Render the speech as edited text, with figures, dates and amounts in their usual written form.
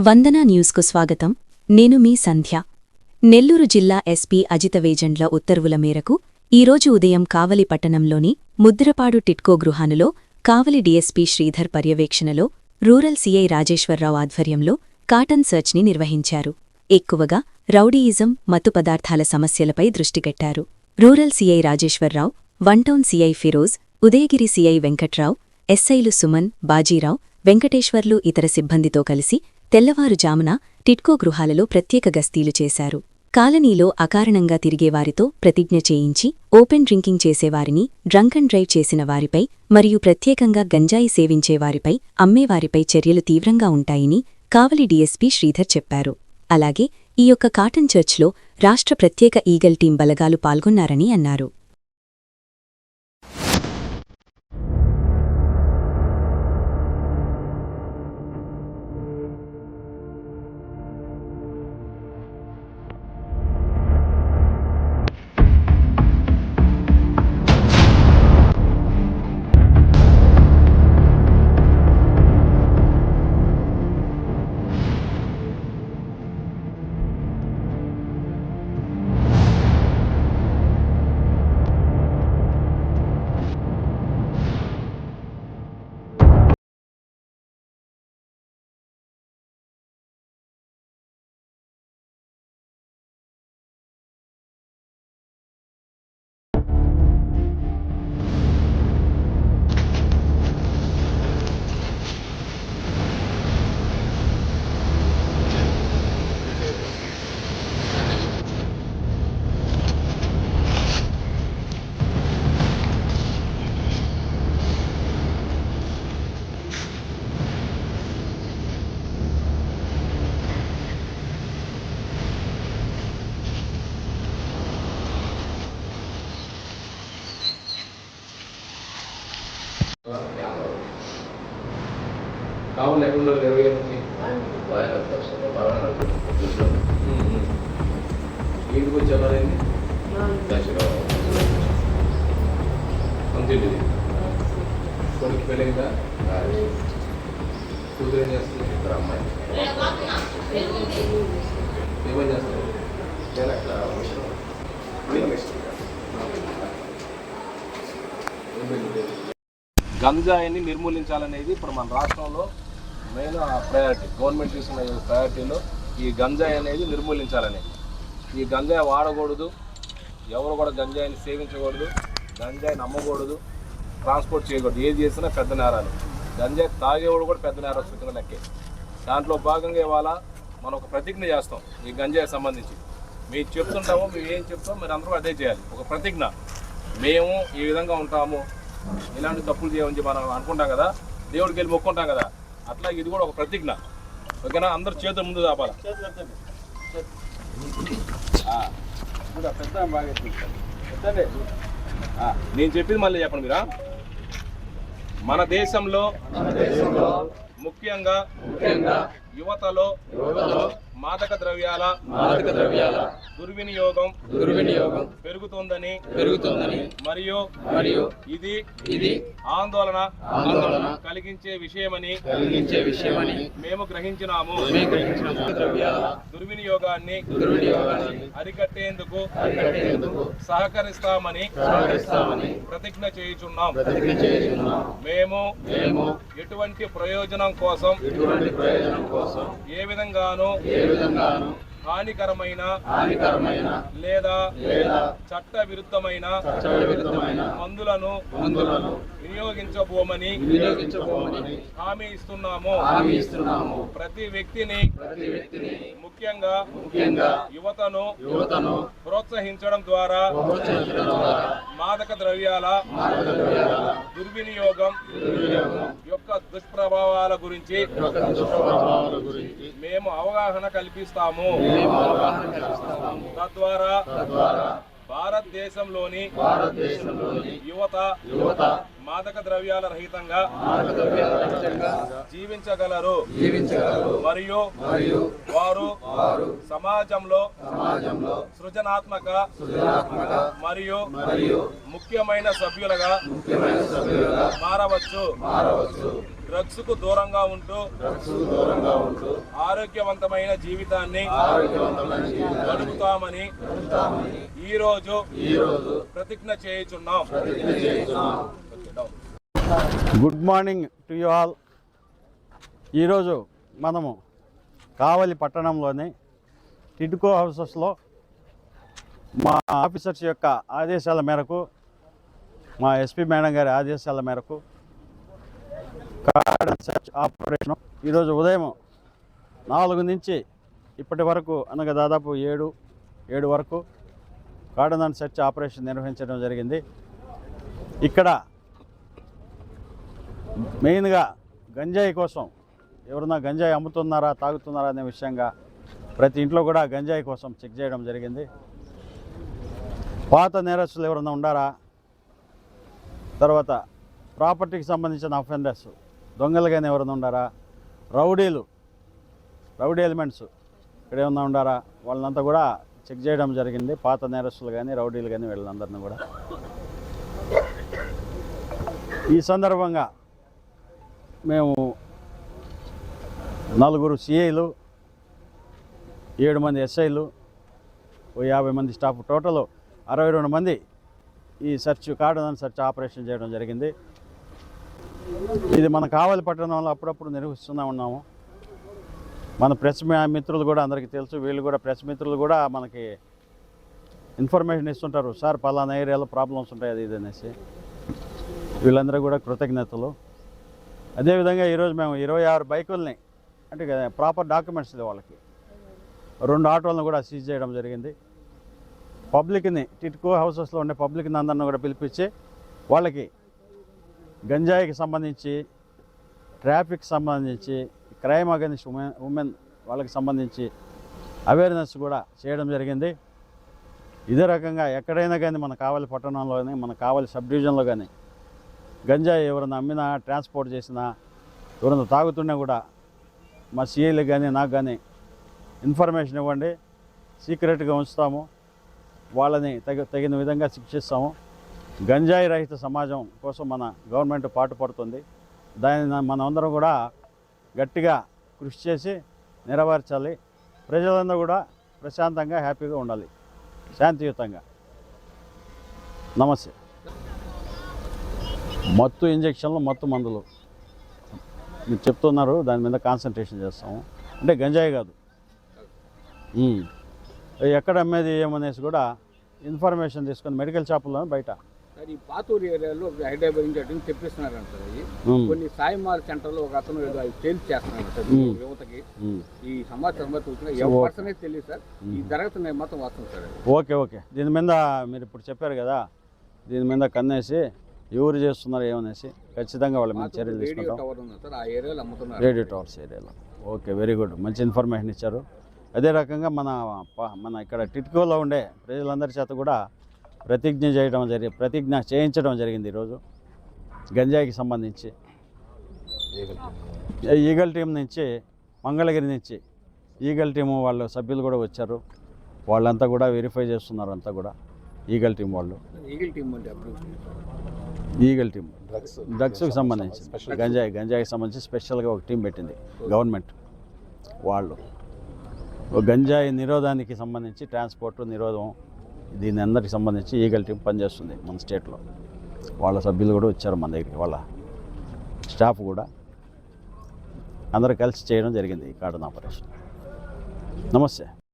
వందనా న్యూస్కు స్వాగతం. నేను మీ సంధ్య. నెల్లూరు జిల్లా ఎస్పీ అజిత వేజండ్ల ఉత్తర్వుల మేరకు ఈరోజు ఉదయం కావలి పట్టణంలోని ముద్రపాడు టిట్కో గృహానులో కావలి డీఎస్పీ శ్రీధర్ పర్యవేక్షణలో రూరల్ సీఐ రాజేశ్వరరావు ఆధ్వర్యంలో కాటన్ సర్చ్ని నిర్వహించారు. ఎక్కువగా రౌడీయిజం, మత్తు పదార్థాల సమస్యలపై దృష్టిపెట్టారు. Rural CI Rajeswararao, one town CI Feroz, Udayagiri CI Venkatrao, ఎస్ఐలు సుమన్, బాజీరావు, వెంకటేశ్వర్లు ఇతర సిబ్బందితో కలిసి తెల్లవారుజామున టిట్కో గృహాలలో ప్రత్యేక గస్తీలు చేశారు. కాలనీలో అకారణంగా తిరిగేవారితో ప్రతిజ్ఞ చేయించి ఓపెన్ డ్రింకింగ్ చేసేవారిని, డ్రంక్ అండ్ డ్రైవ్ చేసిన వారిపై మరియు ప్రత్యేకంగా గంజాయి సేవించేవారిపై, అమ్మేవారిపై చర్యలు తీవ్రంగా ఉంటాయని కావలి డీఎస్పీ శ్రీధర్ చెప్పారు. అలాగే ఈ యొక్క కాటన్ చర్చ్లో రాష్ట్ర ప్రత్యేక ఈగల్ టీం బలగాలు పాల్గొన్నారని అన్నారు. కావాలి ఎక్కడ 20 ఇంటికి వచ్చారండి అంతేంటిది కొడుకు పెళ్ళిందా కూతురు ఏం చేస్తుంది? ఇద్దరు అమ్మాయి ఏమని చేస్తారు? గంజాయిని నిర్మూలించాలనేది ఇప్పుడు మన రాష్ట్రంలో మెయిన్ ప్రయారిటీ. గవర్నమెంట్ తీసుకున్న ప్రయారిటీలో ఈ గంజాయి అనేది నిర్మూలించాలనేది. ఈ గంజాయి వాడకూడదు, ఎవరు కూడా గంజాయిని సేవించకూడదు, గంజాయిని అమ్మకూడదు, ట్రాన్స్పోర్ట్ చేయకూడదు. ఏది చేసినా పెద్ద నేరాలు. గంజాయి తాగేవాడు కూడా పెద్ద నేరస్తుల కింద లెక్కే. దాంట్లో భాగంగా ఇవాళ మనం ఒక ప్రతిజ్ఞ చేస్తాం ఈ గంజాయి సంబంధించి. మేము చెప్తుంటాము, మేము ఏం చెప్తాం మీరు అందరూ అదే చేయాలి. ఒక ప్రతిజ్ఞ, మేము ఈ విధంగా ఉంటాము, ఇలాంటి తప్పులు చేయమని మనం అనుకుంటాం కదా, దేవుడికి వెళ్ళి మొక్కుంటాం కదా, అట్లా ఇది కూడా ఒక ప్రతిజ్ఞ. ఓకేనా? అందరు చేతులు ముందు దాపాలి. నేను చెప్పింది మళ్ళీ చెప్పండి మీరా. మన దేశంలో ముఖ్యంగా యువతలో మాదక ద్రవ్యాల దుర్వినియోగం పెరుగుతుందని మరియు ఇది ఆందోళన కలిగించే విషయమని మేము గ్రహించినాము. దుర్వినియోగాన్ని అరికట్టేందుకు సహకరిస్తామని ప్రతిజ్ఞ చేయుచున్నాం. మేము ఎటువంటి ప్రయోజనం కోసం ఏ విధంగానూ హానికరమైన లేదా చట్ట విరుద్ధమైన మందులను వినియోగించబోమని హామీ ఇస్తున్నాము. ప్రతి వ్యక్తిని ముఖ్యంగా యువతను ప్రోత్సహించడం ద్వారా మాదక ద్రవ్యాల దుర్వినియోగం యొక్క దుష్ప్రభావాల గురించి మేము అవగాహన కల్పిస్తాము. తద్వారా భారతదేశంలోని యువత మాదక ద్రవ్యాల రహితంగా జీవించగలరు మరియు వారు సమాజంలో సృజనాత్మక మరియు ముఖ్యమైన సభ్యులుగా మారవచ్చు. డ్రగ్స్ కు దూరంగా ఉంటూ ఆరోగ్యవంతమైన జీవితాన్ని గడుపుతామని ఈ రోజు ప్రతిజ్ఞ చేయుచున్నాం. Good morning to you all. ఈరోజు మనము కావలి పట్టణంలోని టిడ్కో హౌసెస్లో మా ఆఫీసర్స్ యొక్క ఆదేశాల మేరకు, మా ఎస్పీ మేడం గారి ఆదేశాల మేరకు కార్డన్ సెర్చ్ ఆపరేషన్ ఈరోజు ఉదయం 4 నుంచి ఇప్పటి వరకు అనగా దాదాపు 7 వరకు కార్డన్ సెర్చ్ ఆపరేషన్ నిర్వహించడం జరిగింది. ఇక్కడ మెయిన్గా గంజాయి కోసం ఎవరన్నా గంజాయి అమ్ముతున్నారా, తాగుతున్నారా అనే విషయంగా ప్రతి ఇంట్లో కూడా గంజాయి కోసం చెక్ చేయడం జరిగింది. పాత నేరస్తులు ఎవరన్నా ఉండారా, తర్వాత ప్రాపర్టీకి సంబంధించిన అఫెండర్స్ దొంగలుగానే ఎవరైనా ఉండారా, రౌడీ ఎలిమెంట్స్ ఇక్కడ ఏమన్నా ఉండారా, వాళ్ళంతా కూడా చెక్ చేయడం జరిగింది. పాత నేరస్తులు కానీ రౌడీలు కానీ వీళ్ళందరినీ కూడా. ఈ సందర్భంగా మేము 4 సిఐలు, 7 మంది ఎస్ఐలు, 50 మంది స్టాఫ్, టోటల్ 62 మంది ఈ కార్డన్ సెర్చ్ ఆపరేషన్ చేయడం జరిగింది. ఇది మన కావలి పట్టణంలో అప్పుడప్పుడు నిర్వహిస్తూనే ఉన్నాము. మన ప్రెస్ మిత్రులు కూడా అందరికీ తెలుసు. వీళ్ళు కూడా ప్రెస్ మిత్రులు కూడా మనకి ఇన్ఫర్మేషన్ ఇస్తుంటారు, సార్ పలానా ఏరియాలో ప్రాబ్లమ్స్ ఉంటాయి అది ఇది అనేసి. వీళ్ళందరూ కూడా కృతజ్ఞతలు. అదేవిధంగా ఈరోజు మేము 26 బైకుల్ని, అంటే ప్రాపర్ డాక్యుమెంట్స్ వాళ్ళకి 2 ఆటోలను కూడా సీజ్ చేయడం జరిగింది. పబ్లిక్ని, టిడ్కో హౌసెస్లో ఉండే పబ్లిక్ని అందరిని కూడా పిలిపించి వాళ్ళకి గంజాయికి సంబంధించి, ట్రాఫిక్ సంబంధించి, క్రైమ్ అగెన్స్ట్ ఉమెన్ వాళ్ళకి సంబంధించి అవేర్నెస్ కూడా చేయడం జరిగింది. ఇదే రకంగా ఎక్కడైనా కానీ మన కావలి పట్టణంలో కానీ, మన కావలి సబ్ డివిజన్లో కానీ గంజాయి ఎవరైనా అమ్మినా, ట్రాన్స్పోర్ట్ చేసినా, ఎవరైనా తాగుతున్నా కూడా మా సిఐలకు కానీ నాకు కానీ ఇన్ఫర్మేషన్ ఇవ్వండి. సీక్రెట్గా ఉంచుతాము, వాళ్ళని తగిన విధంగా శిక్షిస్తాము. గంజాయి రహిత సమాజం కోసం మన గవర్నమెంట్ పాటుపడుతుంది. దాన్ని మనమందరం కూడా గట్టిగా కృషి చేసి నెరవేర్చాలి. ప్రజలందరూ కూడా ప్రశాంతంగా, హ్యాపీగా ఉండాలి, శాంతియుతంగా. నమస్తే. మత్తు ఇంజక్షన్లు, మత్తు మందులు మీరు చెప్తున్నారు, దాని మీద కాన్సన్ట్రేషన్ చేస్తాము. అంటే గంజాయి కాదు, ఎక్కడ అమ్మేది ఏమనేసి కూడా ఇన్ఫర్మేషన్ తీసుకొని మెడికల్ షాపుల్లో బయట ఈ పాతూరు ఏరియాలో హైదరాబాద్ నుంచి తెప్పిస్తున్నారంట సార్. కొన్ని సాయిమార్ సెంటర్లో ఒక అతను సేల్స్ చేస్తున్నాడు సార్ యువతకి. ఈ సమాచారం పర్సన్ అయితే తెలియదు సార్. ఈ జరుగుతున్నాయి మొత్తం వస్తుంది సార్. ఓకే. దీని మీద మీరు ఇప్పుడు చెప్పారు కదా, దీని మీద కన్నేసి ఎవరు చేస్తున్నారు ఏమనేసి ఖచ్చితంగా వాళ్ళ మీద చర్యలు తీసుకుంటాం. రేడియో టవర్స్ ఏరియాలో. ఓకే, వెరీ గుడ్, మంచి ఇన్ఫర్మేషన్ ఇచ్చారు. అదే రకంగా మన ఇక్కడ టిడ్కోలో ఉండే ప్రజలందరి చేత కూడా ప్రతిజ్ఞ చేయించడం జరిగింది ఈరోజు. గంజాయికి సంబంధించి ఈగల్ టీం నుంచి, మంగళగిరి నుంచి ఈగల్ టీము వాళ్ళ సభ్యులు కూడా వచ్చారు. వాళ్ళంతా కూడా వెరిఫై చేస్తున్నారు. అంతా కూడా ఈగల్ టీం వాళ్ళు. ఈగల్ టీం డ్రగ్స్కి సంబంధించి, గంజాయికి సంబంధించి స్పెషల్గా ఒక టీం పెట్టింది గవర్నమెంట్. వాళ్ళు గంజాయి నిరోధానికి సంబంధించి, ట్రాన్స్పోర్ట్ నిరోధం, దీని అందరికి సంబంధించి ఈగల్ టీం పనిచేస్తుంది మన స్టేట్లో. వాళ్ళ సభ్యులు కూడా వచ్చారు మన దగ్గరికి, వాళ్ళ స్టాఫ్ కూడా అందరూ కలిసి చేయడం జరిగింది ఈ కార్డన్ ఆపరేషన్. నమస్తే.